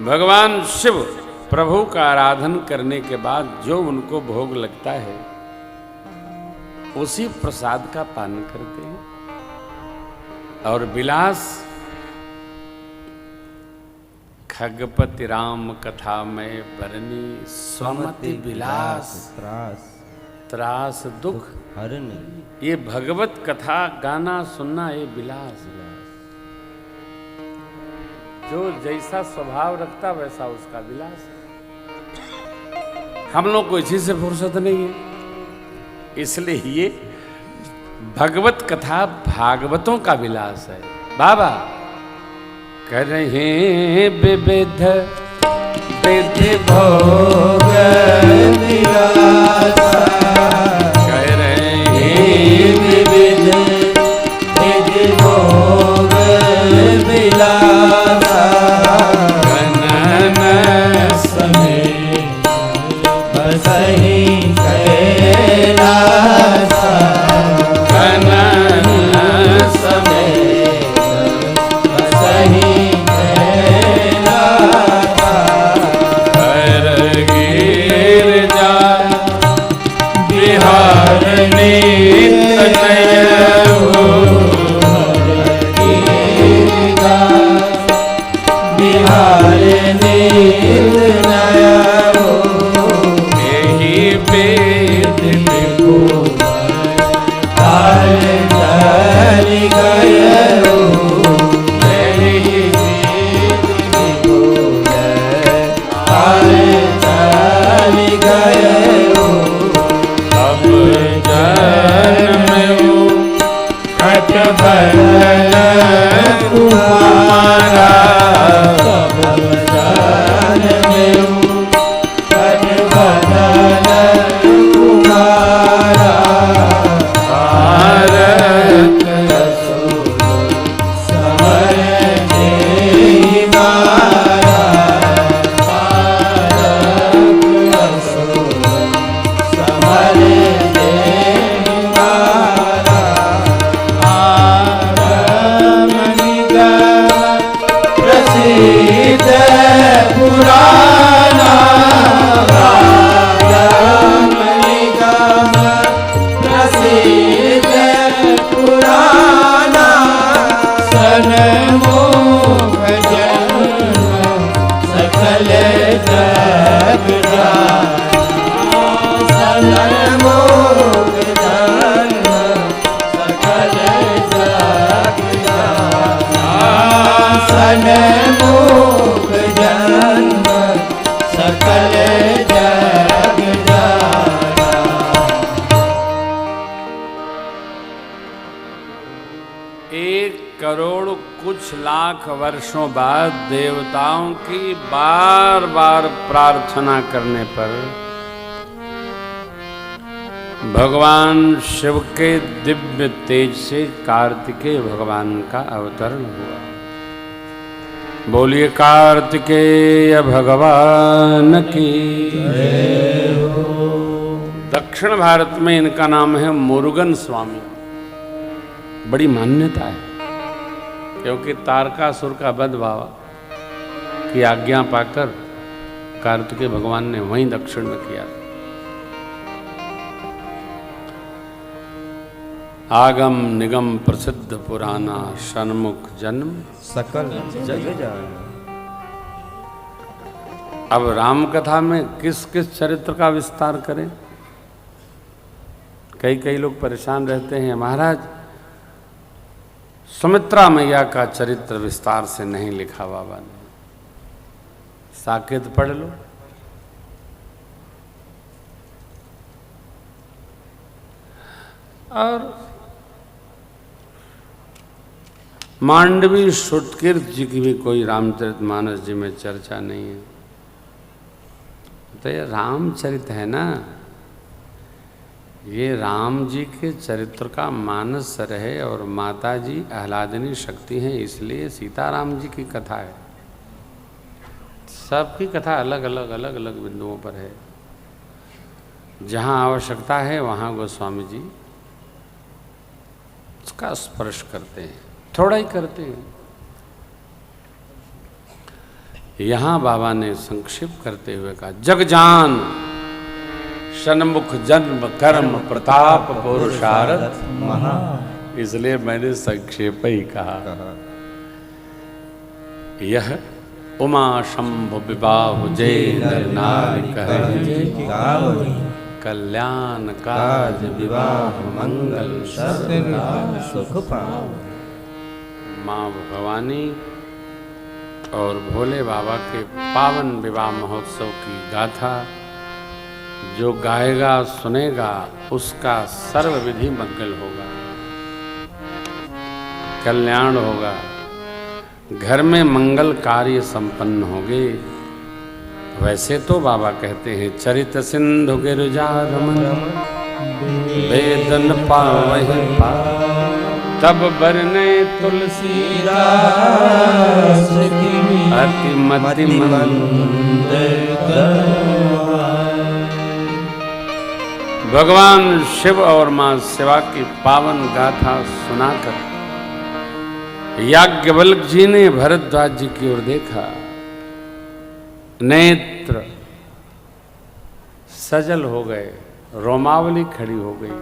भगवान शिव प्रभु का आराधन करने के बाद जो उनको भोग लगता है उसी प्रसाद का पान करते हैं। और विलास खगपति राम कथा में बरनी स्वमति विलास त्रास दुख हरनी। ये भगवत कथा गाना सुनना ये विलास। जो जैसा स्वभाव रखता वैसा उसका विलास है। हम लोग को इसी से फुर्सत नहीं है, इसलिए ये भगवत कथा भागवतों का विलास है। बाबा कर रहे विविध विधि भोग विलास, कर रहे विविध विधि भोग विलास, गणन समय बसहि कैलास, गणन समय बसहि वर्षों बाद देवताओं की बार बार प्रार्थना करने पर भगवान शिव के दिव्य तेज से कार्तिकेय भगवान का अवतरण हुआ। बोलिए कार्तिकेय भगवान की जय हो। दक्षिण भारत में इनका नाम है मुरुगन स्वामी। बड़ी मान्यता है क्योंकि तारकासुर का वध बाबा की आज्ञा पाकर कार्तिकेय भगवान ने वहीं दक्षिण में किया। आगम निगम प्रसिद्ध पुराना सन्मुख जन्म सकल जग जाना। अब राम कथा में किस किस चरित्र का विस्तार करें? कई लोग परेशान रहते हैं, महाराज सुमित्रा मैया का चरित्र विस्तार से नहीं लिखा बाबा ने। साकेत पढ़ लो। और मांडवी सुटकीर्त जी की भी कोई रामचरितमानस जी में चर्चा नहीं है। तो ये रामचरित है ना, ये राम जी के चरित्र का मानस रहे और माता जी आह्लादिनी शक्ति हैं, इसलिए सीताराम जी की कथा है। सबकी कथा अलग अलग बिंदुओं पर है। जहाँ आवश्यकता है वहाँ गोस्वामी जी उसका स्पर्श करते हैं, थोड़ा ही करते हैं। यहां बाबा ने संक्षिप्त करते हुए कहा, जगजान सन्मुख जन्म कर्म प्रताप पुरुषार्थ महा, इसलिए मैंने संक्षेप ही कहा। यह उमा शंभु विवाह जय नर नारी कहे, कल्याण काज विवाह मंगल सर्वदा सुख पाओ। माँ भवानी और भोले बाबा के पावन विवाह महोत्सव की गाथा जो गाएगा सुनेगा उसका सर्व विधि मंगल होगा, कल्याण होगा, घर में मंगल कार्य संपन्न होंगे। वैसे तो बाबा कहते हैं, चरित सिंधु गिरजा रमन वेदन पावहि तब बरने तुलसीदास अति मति मंद। भगवान शिव और मां शिवा की पावन गाथा सुनाकर याज्ञवल्क्य जी ने भरद्वाज जी की ओर देखा, नेत्र सजल हो गए, रोमावली खड़ी हो गई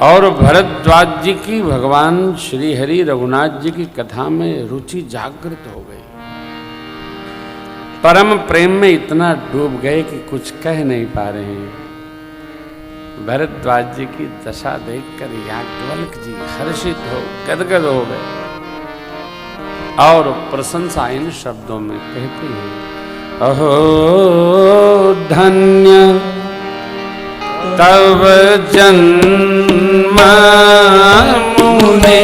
और भरद्वाज जी की भगवान श्री हरि रघुनाथ जी की कथा में रुचि जागृत हो गई। परम प्रेम में इतना डूब गए कि कुछ कह नहीं पा रहे हैं। भरद्वाज जी की दशा देखकर याज्ञवल्क्य जी हर्षित हो गदगद हो गए और प्रशंसा इन शब्दों में कहते हैं, अहो धन्य तव जन्म मुने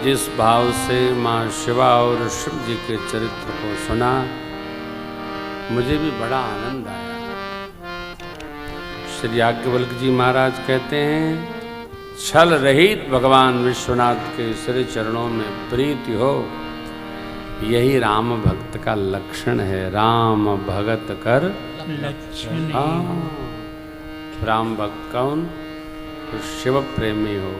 जिस भाव से माँ शिवा और शिव जी के चरित्र को सुना, मुझे भी बड़ा आनंद आया। श्री याज्ञवल्क्य जी महाराज कहते हैं, छल रहित भगवान विश्वनाथ के श्री चरणों में प्रीति हो, यही राम भक्त का लक्षण है। राम भगत कर लक्षण। राम भक्त कौन? तो शिव प्रेमी हो।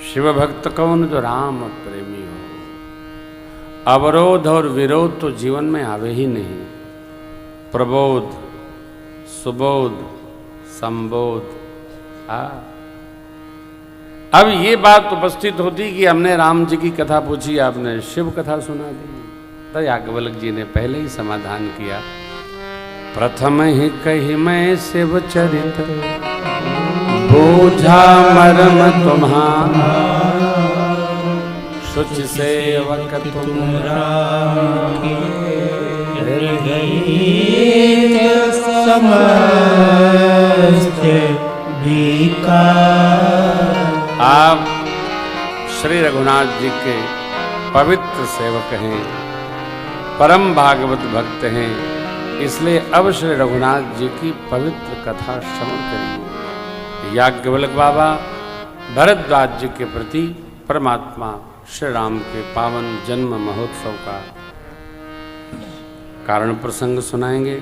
शिव भक्त कौन? जो राम प्रेमी हो। अवरोध और विरोध तो जीवन में आवे ही नहीं। प्रबोध, सुबोध, संबोध। अब ये बात उपस्थित होती कि हमने राम जी की कथा पूछी, आपने शिव कथा सुना दी, तो याज्ञवल्क्य जी ने पहले ही समाधान किया। प्रथम ही कही मैं शिव चरित, बूझा मर्म तुम्हारा, शुचि सेवक तुम राखी, समस्त विकार। आप श्री रघुनाथ जी के पवित्र सेवक हैं, परम भागवत भक्त हैं, इसलिए अब श्री रघुनाथ जी की पवित्र कथा श्रवण करिए। याज्ञवल्क्य बाबा भरद्वाज जी के प्रति परमात्मा श्री राम के पावन जन्म महोत्सव का कारण प्रसंग सुनाएंगे।